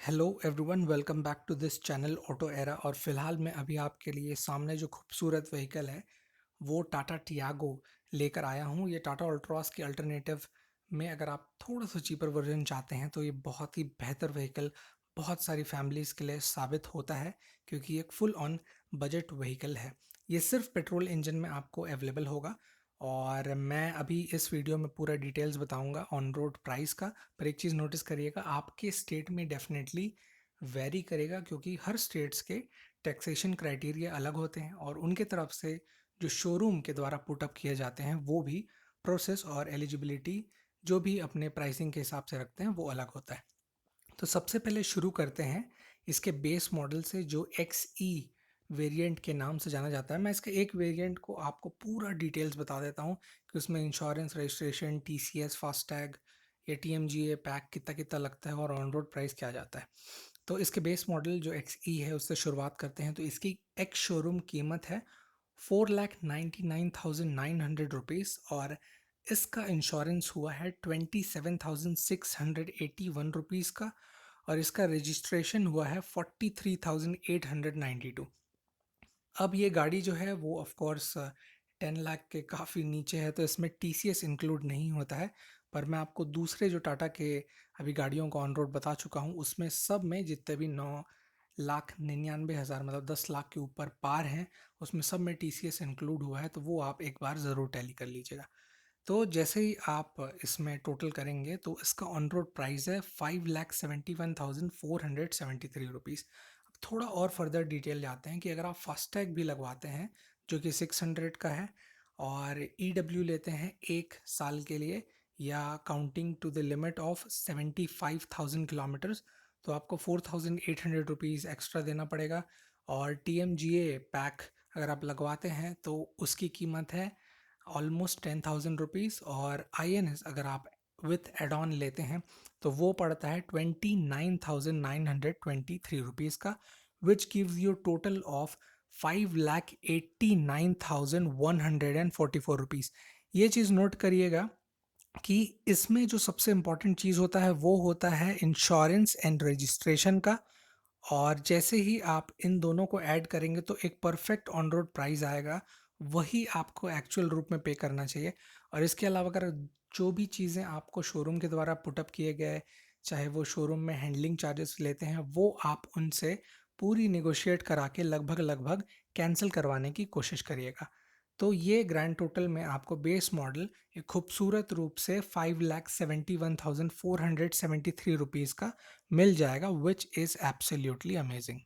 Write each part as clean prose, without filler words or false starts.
Hello everyone, welcome back to this channel auto era. और फिलहाल मैं अभी आपके लिए सामने जो खूबसूरत व्हीकल है वो टाटा टियागो लेकर आया हूँ। ये टाटा अल्ट्रॉस के अल्टरनेटिव में अगर आप थोड़ा सा चीपर वर्जन चाहते हैं तो ये बहुत ही बेहतर व्हीकल बहुत सारी फैमिलीज़ के लिए साबित होता है, क्योंकि ये एक फुल ऑन बजट व्हीकल है। ये सिर्फ पेट्रोल इंजन में आपको अवेलेबल होगा और मैं अभी इस वीडियो में पूरा डिटेल्स बताऊंगा ऑन रोड प्राइस का। पर एक चीज़ नोटिस करिएगा, आपके स्टेट में डेफिनेटली वेरी करेगा, क्योंकि हर स्टेट्स के टैक्सेशन क्राइटेरिया अलग होते हैं और उनके तरफ से जो शोरूम के द्वारा पुटअप किए जाते हैं वो भी प्रोसेस और एलिजिबिलिटी जो भी अपने प्राइसिंग के हिसाब से रखते हैं वो अलग होता है। तो सबसे पहले शुरू करते हैं इसके बेस मॉडल से, जो एक्स ई वेरिएंट के नाम से जाना जाता है। मैं इसके एक वेरिएंट को आपको पूरा डिटेल्स बता देता हूँ कि उसमें इंश्योरेंस, रजिस्ट्रेशन, टीसीएस, फास्टैग, या टीएमजीए पैक कितना कितना लगता है और ऑन रोड प्राइस क्या जाता है। तो इसके बेस मॉडल जो एक्स ई है उससे शुरुआत करते हैं। तो इसकी एक्स शोरूम कीमत है 4,99,900 रुपीज़ और इसका इंश्योरेंस हुआ है 27,681 रुपीज़ का और इसका रजिस्ट्रेशन हुआ है 43,892। अब ये गाड़ी जो है वो ऑफ कोर्स 10 लाख के काफ़ी नीचे है, तो इसमें टीसीएस इंक्लूड नहीं होता है। पर मैं आपको दूसरे जो टाटा के अभी गाड़ियों को ऑन रोड बता चुका हूँ उसमें सब में जितने भी 9,99,000 मतलब 10 लाख के ऊपर पार हैं उसमें सब में टीसीएस इंक्लूड हुआ है, तो वो आप एक बार ज़रूर टैली कर लीजिएगा। तो जैसे ही आप इसमें टोटल करेंगे तो इसका ऑन रोड प्राइस है 5,71,473 रुपीज़। अब थोड़ा और फर्दर डिटेल जाते हैं कि अगर आप फास्टैग भी लगवाते हैं जो कि 600 का है और ईडब्ल्यू लेते हैं 1 साल के लिए या counting to the limit of 75,000 kilometres, तो आपको 4,800 रुपीज़ एक्स्ट्रा देना पड़ेगा। और टीएमजीए पैक अगर आप लगवाते हैं तो उसकी कीमत है ऑलमोस्ट 10,000 रुपीज़। और INS अगर आप विथ एड ऑन लेते हैं तो वो पड़ता है 29,923 रुपीज़ का, which gives you total of 5,89,144 rupees. ये चीज़ नोट करिएगा कि इसमें जो सबसे इम्पोर्टेंट चीज़ होता है वो होता है इंश्योरेंस एंड रजिस्ट्रेशन का। और जैसे ही आप इन दोनों को ऐड करेंगे तो एक परफेक्ट ऑन रोड प्राइस आएगा, वही आपको एक्चुअल रूप में पे करना चाहिए। और इसके अलावा अगर जो भी चीज़ें आपको शोरूम के द्वारा पुटअप किए गए, चाहे वो शोरूम में हैंडलिंग चार्जेस लेते हैं, वो आप उनसे पूरी निगोशिएट करा के लगभग लगभग कैंसिल करवाने की कोशिश करिएगा। तो ये ग्रैंड टोटल में आपको बेस मॉडल एक खूबसूरत रूप से 5,71,473 रुपीज़ का मिल जाएगा, विच इज़ एब्सोल्युटली अमेजिंग।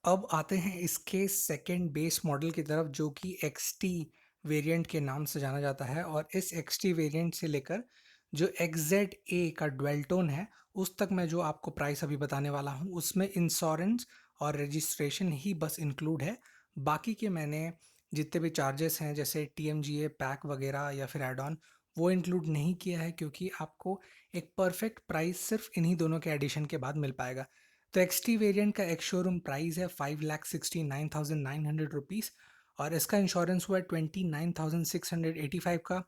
अब आते हैं इसके सेकंड बेस मॉडल की तरफ, जो कि एक्सटी वेरिएंट के नाम से जाना जाता है। और इस एक्सटी वेरिएंट से लेकर जो एक्सजेड ए का डुअल टोन है उस तक मैं जो आपको प्राइस अभी बताने वाला हूँ उसमें इंश्योरेंस और रजिस्ट्रेशन ही बस इंक्लूड है। बाकी के मैंने जितने भी चार्जेस हैं जैसे टीएमजीए पैक वगैरह या फिर एड ऑन वो इंक्लूड नहीं किया है, क्योंकि आपको एक परफेक्ट प्राइस सिर्फ इन्हीं दोनों के एडिशन के बाद मिल पाएगा। तो एक्सटी वेरिएंट का एक शोरूम प्राइस है 5,69,900 रुपीज़ और इसका इंश्योरेंस हुआ है 29,685 का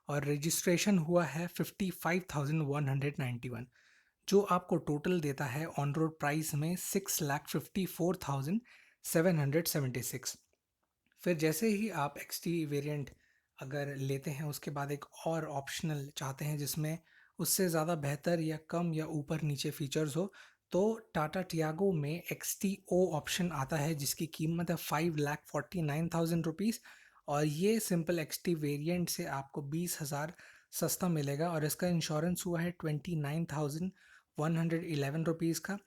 और रजिस्ट्रेशन हुआ है 55,191, जो आपको टोटल देता है ऑन रोड प्राइस में 6,54,776। फिर जैसे ही आप एक्सटी वेरिएंट अगर लेते हैं उसके बाद एक और ऑप्शनल चाहते हैं जिसमें उससे ज़्यादा बेहतर या कम या ऊपर नीचे फीचर्स हो, तो टाटा टियागो में XTO ऑप्शन आता है जिसकी कीमत है 5,49,000 रुपीज़ और ये सिंपल एक्सटी वेरिएंट से आपको 20,000 सस्ता मिलेगा और इसका इंश्योरेंस हुआ है 29,111 रुपीज़ का।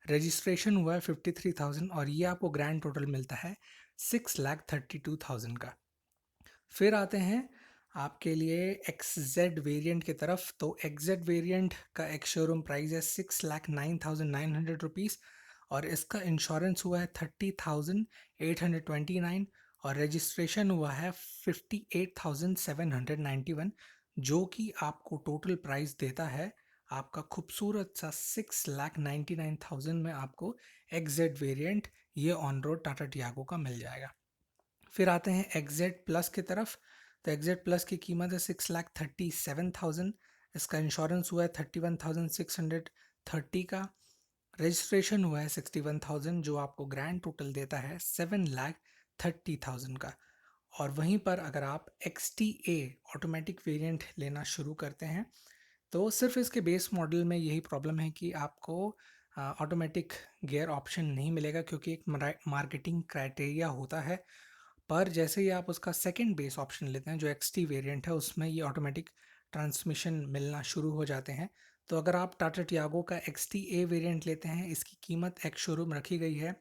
रजिस्ट्रेशन हुआ है 53,000 और ये आपको ग्रैंड टोटल मिलता है 6,32,000 का। फिर आते हैं आपके लिए XZ वेरिएंट की तरफ। तो XZ वेरिएंट का एक शोरूम प्राइस है 6,09,900 रुपीज़ और इसका इंश्योरेंस हुआ है 30,829 और रजिस्ट्रेशन हुआ है 58,791, जो कि आपको टोटल प्राइस देता है आपका खूबसूरत सा 6,99,000 में आपको XZ वेरिएंट ये ऑन रोड टाटा टियागो का मिल जाएगा। फिर आते हैं XZ प्लस की तरफ। तो XZ प्लस की कीमत है 6,37,000। इसका इंश्योरेंस हुआ है 31,630 का रजिस्ट्रेशन हुआ है 61,000 जो आपको ग्रैंड टोटल देता है 7,30,000 का। और वहीं पर अगर आप XTA ऑटोमेटिक वेरिएंट लेना शुरू करते हैं तो सिर्फ इसके बेस मॉडल में यही प्रॉब्लम है कि आपको ऑटोमेटिक गियर ऑप्शन नहीं मिलेगा क्योंकि एक मार्केटिंग क्राइटेरिया होता है। पर जैसे ही आप उसका सेकंड बेस ऑप्शन लेते हैं जो XT वेरिएंट है उसमें ये ऑटोमेटिक ट्रांसमिशन मिलना शुरू हो जाते हैं। तो अगर आप टाटा टियागो का XTA वेरिएंट लेते हैं इसकी कीमत एक्स शोरूम रखी गई है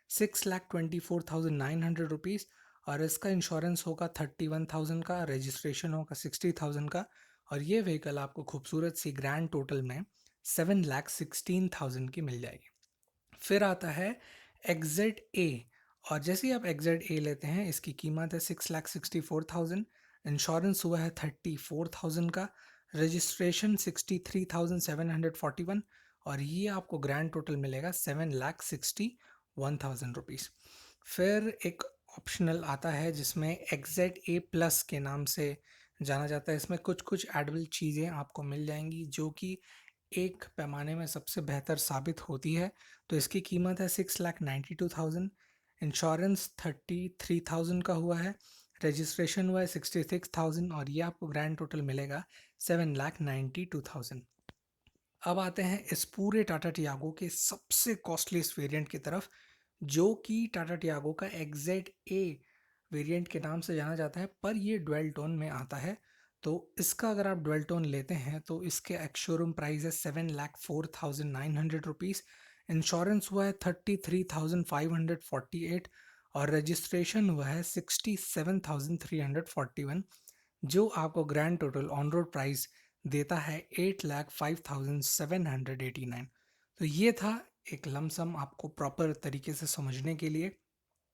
6,24,900 रुपीज़ और इसका इंश्योरेंस होगा 31,000 का, रजिस्ट्रेशन होगा 60,000 का और ये व्हीकल आपको खूबसूरत सी ग्रैंड टोटल में 7,16,000 की मिल जाएगी। फिर आता है एग्जेड ए और जैसे ही आप एग्जेड ए लेते हैं इसकी कीमत है 6,64,000, इंश्योरेंस हुआ है 34,000 का, रजिस्ट्रेशन 63,741 और ये आपको ग्रैंड टोटल मिलेगा 7,61,000 रुपीज़। फिर एक ऑप्शनल आता है जिसमें एग्जेड ए प्लस के नाम से जाना जाता है। इसमें कुछ कुछ एडेबल चीज़ें आपको मिल जाएंगी जो कि एक पैमाने में सबसे बेहतर साबित होती है। तो इसकी कीमत है 6,92,000, इंश्योरेंस 33,000 का हुआ है, रजिस्ट्रेशन हुआ है 66,000 और ये आपको ग्रैंड टोटल मिलेगा 7,92,000। अब आते हैं इस पूरे टाटा टियागो के सबसे कॉस्टलीस्ट वेरिएंट की तरफ जो कि टाटा टियागो का एग्जेड ए वेरिएंट के नाम से जाना जाता है पर ये डुअल टोन में आता है। तो इसका अगर आप डुअल टोन लेते हैं तो इसके एक्स शोरूम प्राइस है 7,04,900 रुपीज़, इंश्योरेंस हुआ है 33,548 और रजिस्ट्रेशन हुआ है 67,341 जो आपको grand total on road price देता है 8,05,789। तो ये था एक लमसम आपको प्रॉपर तरीके से समझने के लिए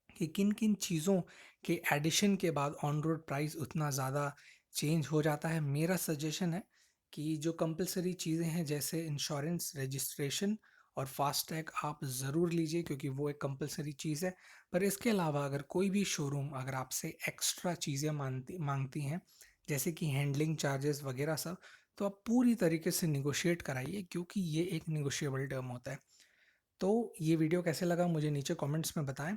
कि किन किन चीज़ों के एडिशन के बाद ऑन रोड प्राइस उतना ज़्यादा चेंज हो जाता है। मेरा सजेशन है कि जो कंपलसरी चीज़ें हैं जैसे इंश्योरेंस, रजिस्ट्रेशन और फास्टैग आप ज़रूर लीजिए क्योंकि वो एक कंपलसरी चीज़ है। पर इसके अलावा अगर कोई भी शोरूम अगर आपसे एक्स्ट्रा चीज़ें मांगती हैं जैसे कि हैंडलिंग चार्जेस वगैरह सब, तो आप पूरी तरीके से निगोशिएट कराइए क्योंकि ये एक निगोशिएबल टर्म होता है। तो ये वीडियो कैसे लगा मुझे नीचे कमेंट्स में बताएं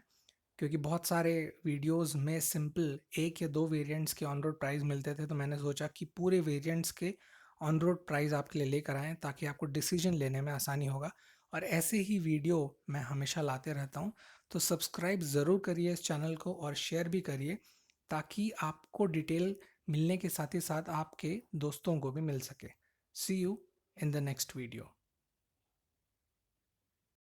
क्योंकि बहुत सारे वीडियोस में सिंपल एक या दो वेरिएंट्स के ऑन रोड प्राइस मिलते थे तो मैंने सोचा कि पूरे वेरिएंट्स के ऑन रोड प्राइस आपके लिए लेकर आएँ ताकि आपको डिसीजन लेने में आसानी होगा। और ऐसे ही वीडियो मैं हमेशा लाते रहता हूँ। तो सब्सक्राइब ज़रूर करिए इस चैनल को और शेयर भी करिए ताकि आपको डिटेल मिलने के साथ ही साथ आपके दोस्तों को भी मिल सके। See you in the next video.